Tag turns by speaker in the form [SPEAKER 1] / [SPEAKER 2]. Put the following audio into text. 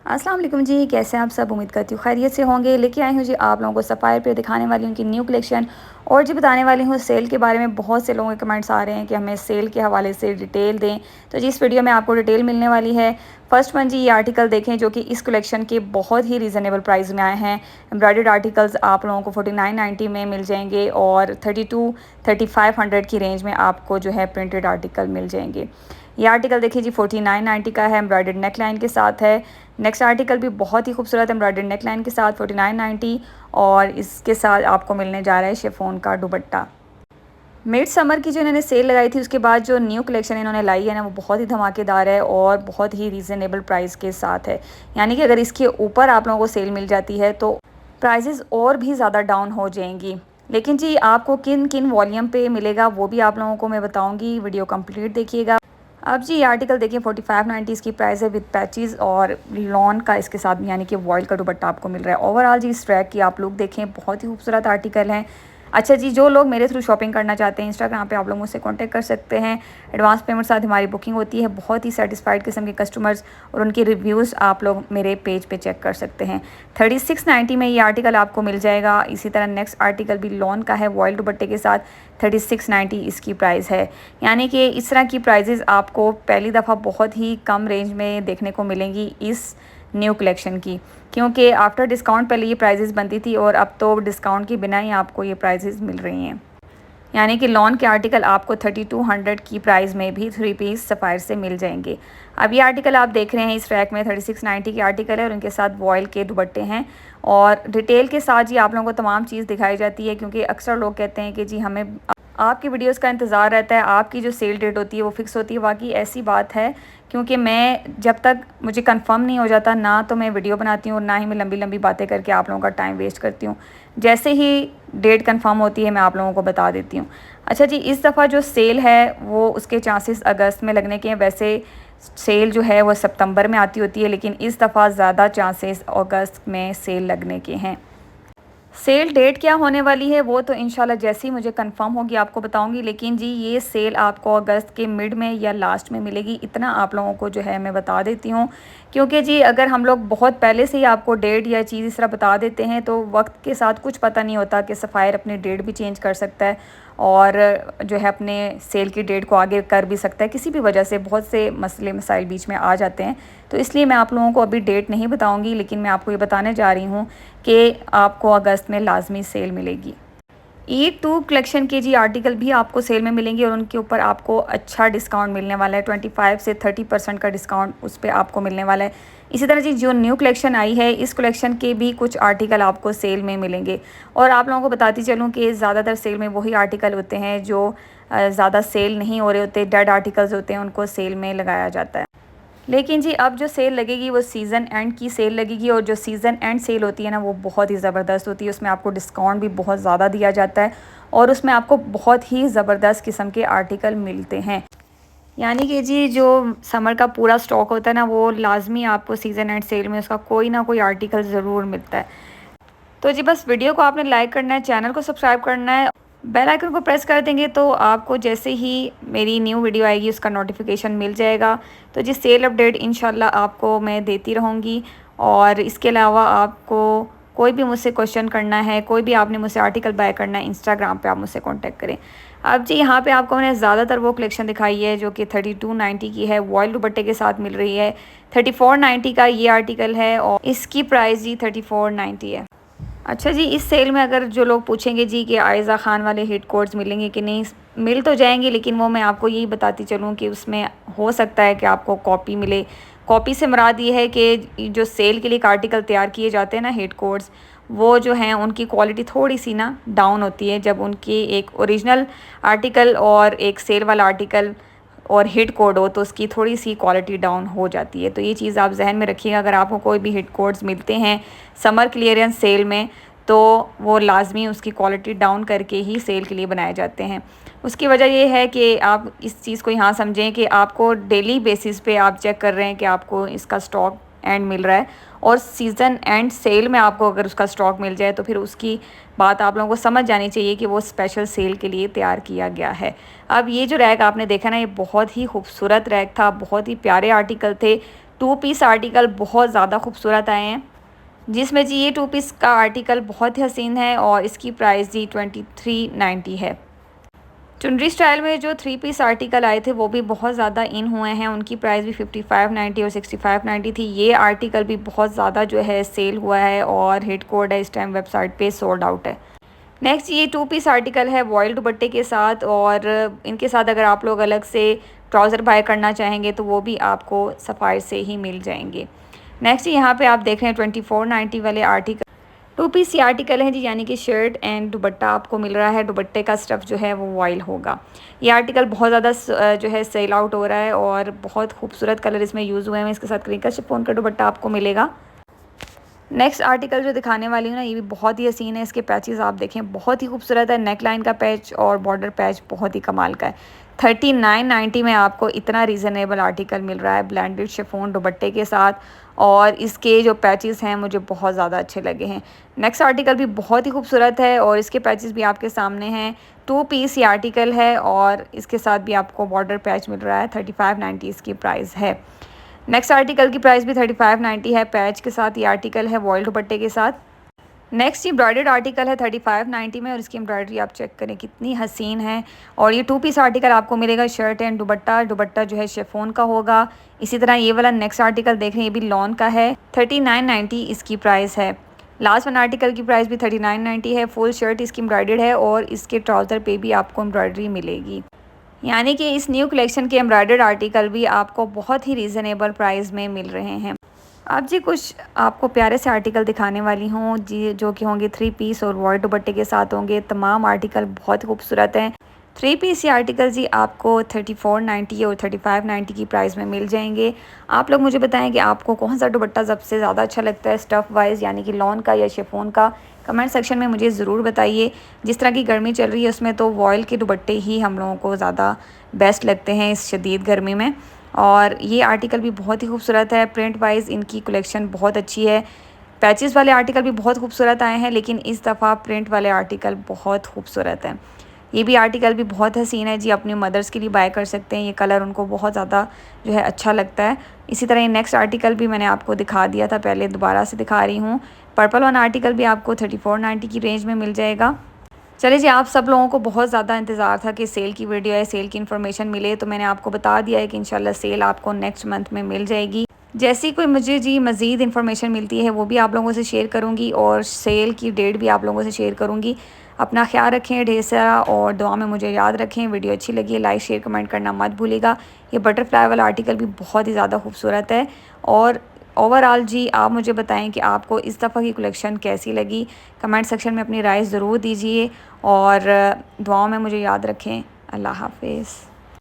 [SPEAKER 1] अस्सलाम वालेकुम जी, कैसे हैं आप सब। उम्मीद करती हूँ खैरियत से होंगे। लेके आई हूँ जी आप लोगों को सफ़ायर पे दिखाने वाली हूँ उनकी न्यू कलेक्शन और जी बताने वाली हूँ सेल के बारे में। बहुत से लोगों के कमेंट्स आ रहे हैं कि हमें सेल के हवाले से डिटेल दें, तो जी इस वीडियो में आपको डिटेल मिलने वाली है। फर्स्ट वन जी, ये आर्टिकल देखें जो कि इस कलेक्शन के बहुत ही रीज़नेबल प्राइस में आए हैं। एम्ब्रॉयडर्ड आर्टिकल्स आप लोगों को 4990 में मिल जाएंगे और 3500 की रेंज में आपको जो है प्रिंटेड आर्टिकल मिल जाएंगे। ये आर्टिकल देखिए जी 4990 का है, एम्ब्रॉयडर्ड नेक लाइन के साथ है। नेक्स्ट आर्टिकल भी बहुत ही खूबसूरत एम्ब्रॉयडर्ड नेक लाइन के साथ 4990 और इसके साथ आपको मिलने जा रहा है शिफॉन का दुपट्टा। मिड समर की जो इन्होंने सेल लगाई थी उसके बाद जो न्यू कलेक्शन इन्होंने लाई है ना, वो बहुत ही धमाकेदार है और बहुत ही रीज़नेबल प्राइस के साथ है। यानी कि अगर इसके ऊपर आप लोगों को सेल मिल जाती है तो प्राइसेस और भी ज़्यादा डाउन हो जाएंगी। लेकिन जी आपको किन किन वॉल्यूम पे मिलेगा वो भी आप लोगों को मैं बताऊंगी, वीडियो कंप्लीट देखिएगा। अब जी ये आर्टिकल देखिए 4590 इसकी प्राइस है विद पैचेस और लॉन का इसके साथ यानी कि वॉयल का दुपट्टा आपको मिल रहा है। ओवरऑल जी इस ट्रैक की आप लोग देखें, बहुत ही खूबसूरत आर्टिकल है। अच्छा जी, जो लोग मेरे थ्रू शॉपिंग करना चाहते हैं इंस्टाग्राम पे आप लोग मुझसे कांटेक्ट कर सकते हैं। एडवांस पेमेंट साथ हमारी बुकिंग होती है। बहुत ही सेटिस्फाइड किस्म के कस्टमर्स और उनके रिव्यूज़ आप लोग मेरे पेज पे चेक कर सकते हैं। 3690 में ये आर्टिकल आपको मिल जाएगा। इसी तरह नेक्स्ट आर्टिकल भी लॉन का है वॉयल दुपट्टे के साथ, 3690 इसकी प्राइस है। यानी कि इस तरह की प्राइजेज़ आपको पहली दफ़ा बहुत ही कम रेंज में देखने को मिलेंगी इस न्यू कलेक्शन की, क्योंकि आफ्टर डिस्काउंट पहले ये प्राइजेज़ बनती थी और अब तो डिस्काउंट के बिना ही आपको ये प्राइजेज़ मिल रही हैं। यानी कि लॉन के आर्टिकल आपको 3200 की प्राइस में भी 3 पीस सफ़ायर से मिल जाएंगे। अब ये आर्टिकल आप देख रहे हैं इस रैक में 3690 के आर्टिकल है और उनके साथ वॉयल के दुपट्टे हैं और डिटेल के साथ जी आप लोगों को तमाम चीज़ दिखाई जाती है, क्योंकि अक्सर लोग कहते हैं कि जी हमें आपकी वीडियोस का इंतज़ार रहता है, आपकी जो सेल डेट होती है वो फ़िक्स होती है। वाकई ऐसी बात है, क्योंकि मैं जब तक मुझे कंफर्म नहीं हो जाता ना तो मैं वीडियो बनाती हूँ और ना ही मैं लंबी लंबी बातें करके आप लोगों का टाइम वेस्ट करती हूँ। जैसे ही डेट कंफर्म होती है मैं आप लोगों को बता देती हूँ। अच्छा जी, इस दफ़ा जो सेल है वो उसके चांसेस अगस्त में लगने के हैं। वैसे सेल जो है वो सितंबर में आती होती है, लेकिन इस दफ़ा ज़्यादा चांसेस अगस्त में सेल लगने के हैं। सेल डेट क्या होने वाली है वो तो इंशाल्लाह जैसे ही मुझे कंफर्म होगी आपको बताऊंगी। लेकिन जी ये सेल आपको अगस्त के मिड में या लास्ट में मिलेगी, इतना आप लोगों को जो है मैं बता देती हूँ। क्योंकि जी अगर हम लोग बहुत पहले से ही आपको डेट या चीज़ इस तरह बता देते हैं तो वक्त के साथ कुछ पता नहीं होता कि सफ़ायर अपनी डेट भी चेंज कर सकता है और जो है अपने सेल की डेट को आगे कर भी सकता है। किसी भी वजह से बहुत से मसले मसाइल बीच में आ जाते हैं, तो इसलिए मैं आप लोगों को अभी डेट नहीं बताऊंगी, लेकिन मैं आपको ये बताने जा रही हूँ कि आपको अगस्त में लाजमी सेल मिलेगी। E2 कलेक्शन के जी आर्टिकल भी आपको सेल में मिलेंगे और उनके ऊपर आपको अच्छा डिस्काउंट मिलने वाला है। 25 से 30% का डिस्काउंट उस पर आपको मिलने वाला है। इसी तरह जी जो न्यू कलेक्शन आई है इस कलेक्शन के भी कुछ आर्टिकल आपको सेल में मिलेंगे और आप लोगों को बताती चलूँ कि ज़्यादातर सेल में वही आर्टिकल होते हैं जो ज़्यादा सेल नहीं हो रहे होते, डेड आर्टिकल्स होते हैं, उनको सेल में लगाया जाता है। लेकिन जी अब जो सेल लगेगी वो सीज़न एंड की सेल लगेगी और जो सीज़न एंड सेल होती है ना वो बहुत ही ज़बरदस्त होती है। उसमें आपको डिस्काउंट भी बहुत ज़्यादा दिया जाता है और उसमें आपको बहुत ही ज़बरदस्त किस्म के आर्टिकल मिलते हैं। यानी कि जी जो समर का पूरा स्टॉक होता है ना वो लाजमी आपको सीज़न एंड सेल में उसका कोई ना कोई आर्टिकल ज़रूर मिलता है। तो जी बस वीडियो को आपने लाइक करना है, चैनल को सब्सक्राइब करना है, बेल आइकन को प्रेस कर देंगे तो आपको जैसे ही मेरी न्यू वीडियो आएगी उसका नोटिफिकेशन मिल जाएगा। तो जी सेल अपडेट इंशाल्लाह आपको मैं देती रहूँगी। और इसके अलावा आपको कोई भी मुझसे क्वेश्चन करना है, कोई भी आपने मुझसे आर्टिकल बाय करना है, इंस्टाग्राम पे आप मुझसे कांटेक्ट करें। अब जी यहाँ पे आपको मैंने ज़्यादातर वो कलेक्शन दिखाई है जो कि 3290 की है, वॉयल दुपट्टे के साथ मिल रही है। 3490 का ये आर्टिकल है और इसकी प्राइस जी 3490 है। अच्छा जी, इस सेल में अगर जो लोग पूछेंगे जी कि आयज़ा ख़ान वाले हिट कोड्स मिलेंगे कि नहीं, मिल तो जाएंगे, लेकिन वो मैं आपको यही बताती चलूँ कि उसमें हो सकता है कि आपको कॉपी मिले। कॉपी से मुराद ये है कि जो सेल के लिए आर्टिकल तैयार किए जाते हैं ना हिट कोड्स, वो जो हैं उनकी क्वालिटी थोड़ी सी ना डाउन होती है जब उनकी एक ओरिजिनल आर्टिकल और एक सेल वाला आर्टिकल और हिट कोड हो तो उसकी थोड़ी सी क्वालिटी डाउन हो जाती है। तो ये चीज़ आप जहन में रखिएगा। अगर आपको कोई भी हिट कोड्स मिलते हैं समर क्लियरेंस सेल में तो वो लाजमी उसकी क्वालिटी डाउन करके ही सेल के लिए बनाए जाते हैं। उसकी वजह ये है कि आप इस चीज़ को यहाँ समझें कि आपको डेली बेसिस पे आप चेक कर रहे हैं कि आपको इसका स्टॉक एंड मिल रहा है और सीज़न एंड सेल में आपको अगर उसका स्टॉक मिल जाए तो फिर उसकी बात आप लोगों को समझ जानी चाहिए कि वो स्पेशल सेल के लिए तैयार किया गया है। अब ये जो रैक आपने देखा ना, ये बहुत ही खूबसूरत रैक था, बहुत ही प्यारे आर्टिकल थे। 2 पीस आर्टिकल बहुत ज़्यादा खूबसूरत आए हैं, जिसमें जी ये 2 पीस का आर्टिकल बहुत ही हसीन है और इसकी प्राइस जी 2390 है। चुनरी स्टाइल में जो 3 पीस आर्टिकल आए थे वो भी बहुत ज़्यादा इन हुए हैं, उनकी प्राइस भी 5590 और 6590 थी। ये आर्टिकल भी बहुत ज़्यादा जो है सेल हुआ है और हिट कोड है इस टाइम वेबसाइट पे, सोल्ड आउट है। नेक्स्ट ये 2 पीस आर्टिकल है वॉयल दुपट्टे के साथ, और इनके साथ अगर आप लोग अलग से ट्राउज़र बाय करना चाहेंगे तो वो भी आपको सफ़ायर से ही मिल जाएंगे। नेक्स्ट यहाँ पे आप देख रहे हैं 2490 वाले आर्टिकल, 2 पीस ये आर्टिकल है जी, यानी कि शर्ट एंड दुपट्टा आपको मिल रहा है। दुपट्टे का स्टफ़ जो है वो वॉयल होगा। ये आर्टिकल बहुत ज़्यादा जो है सेल आउट हो रहा है और बहुत खूबसूरत कलर इसमें यूज़ हुए हैं। इसके साथ क्रिंकल शिफॉन का दुपट्टा आपको मिलेगा। नेक्स्ट आर्टिकल जो दिखाने वाली हूँ ना, ये भी बहुत ही हसीन है। इसके पैचेस आप देखें बहुत ही खूबसूरत है। नेक लाइन का पैच और बॉर्डर पैच बहुत ही कमाल का है। 3990 में आपको इतना रीज़नेबल आर्टिकल मिल रहा है ब्लेंडेड शिफॉन दुपट्टे के साथ, और इसके जो पैचेस हैं मुझे बहुत ज़्यादा अच्छे लगे हैं। नेक्स्ट आर्टिकल भी बहुत ही खूबसूरत है और इसके पैचेस भी आपके सामने हैं। 2 पीस ये आर्टिकल है और इसके साथ भी आपको बॉर्डर पैच मिल रहा है। 3590 इसकी प्राइस है। नेक्स्ट आर्टिकल की प्राइस भी 3590 है। पैच के साथ ये आर्टिकल है वॉयल दुपट्टे के साथ। नेक्स्ट एम्ब्रॉयडर्ड आर्टिकल है 3590 में, और इसकी एम्ब्रॉयडरी आप चेक करें कितनी हसीन है। और ये 2 पीस आर्टिकल आपको मिलेगा शर्ट एंड दुपट्टा। दुपट्टा जो है शिफॉन का होगा। इसी तरह ये वाला नेक्स्ट आर्टिकल देख रहे हैं, ये भी लॉन का है। 3990 इसकी प्राइस है। लास्ट वन आर्टिकल की प्राइस भी 3990 है। फुल शर्ट इसकी एम्ब्रॉयडर्ड है और इसके ट्राउज़र पे भी आपको एम्ब्रॉयडरी मिलेगी, यानी कि इस न्यू कलेक्शन के एम्ब्रॉयडर्ड आर्टिकल भी आपको बहुत ही रीज़नेबल प्राइस में मिल रहे हैं। अब जी कुछ आपको प्यारे से आर्टिकल दिखाने वाली हूँ जी, जो कि होंगे 3 पीस और वॉइड दुपट्टे के साथ होंगे। तमाम आर्टिकल बहुत खूबसूरत हैं। 3 पीस ये आर्टिकल जी आपको 3490 और 3590 की प्राइस में मिल जाएंगे। आप लोग मुझे बताएं कि आपको कौन सा दुपट्टा सबसे ज़्यादा अच्छा लगता है स्टफ़ वाइज, यानी कि लॉन का या शिफॉन का। कमेंट सेक्शन में मुझे ज़रूर बताइए। जिस तरह की गर्मी चल रही है उसमें तो वॉयल के दुपट्टे ही हम लोगों को ज़्यादा बेस्ट लगते हैं इस शदीद गर्मी में। और ये आर्टिकल भी बहुत ही खूबसूरत है। प्रिंट वाइज इनकी कलेक्शन बहुत अच्छी है। पैचेस वाले आर्टिकल भी बहुत खूबसूरत आए हैं, लेकिन इस दफ़ा प्रिंट वाले आर्टिकल बहुत खूबसूरत हैं। ये भी आर्टिकल भी बहुत हसीन है जी, अपनी मदर्स के लिए बाय कर सकते हैं। ये कलर उनको बहुत ज़्यादा जो है अच्छा लगता है। इसी तरह ये नेक्स्ट आर्टिकल भी मैंने आपको दिखा दिया था पहले, दोबारा से दिखा रही हूँ। पर्पल वन आर्टिकल भी आपको 3490 की रेंज में मिल जाएगा। चलिए जी, आप सब लोगों को बहुत ज़्यादा इंतज़ार था कि सेल की वीडियो है, सेल की इन्फॉर्मेशन मिले, तो मैंने आपको बता दिया है कि इंशाल्लाह सेल आपको नेक्स्ट मंथ में मिल जाएगी। जैसी कोई मुझे जी मज़ीद इन्फॉर्मेशन मिलती है वो भी आप लोगों से शेयर करूँगी, और सेल की डेट भी आप लोगों से शेयर करूँगी। अपना ख्याल रखें ढेर सारा, और दुआ में मुझे याद रखें। वीडियो अच्छी लगी है लाइक शेयर कमेंट करना मत भूलिएगा। ये बटरफ्लाई वाला आर्टिकल भी बहुत ही ज़्यादा खूबसूरत है। और ओवरऑल जी आप मुझे बताएं कि आपको इस दफ़ा की कलेक्शन कैसी लगी। कमेंट सेक्शन में अपनी राय ज़रूर दीजिए, और दुआओं में मुझे याद रखें। अल्लाह हाफिज़।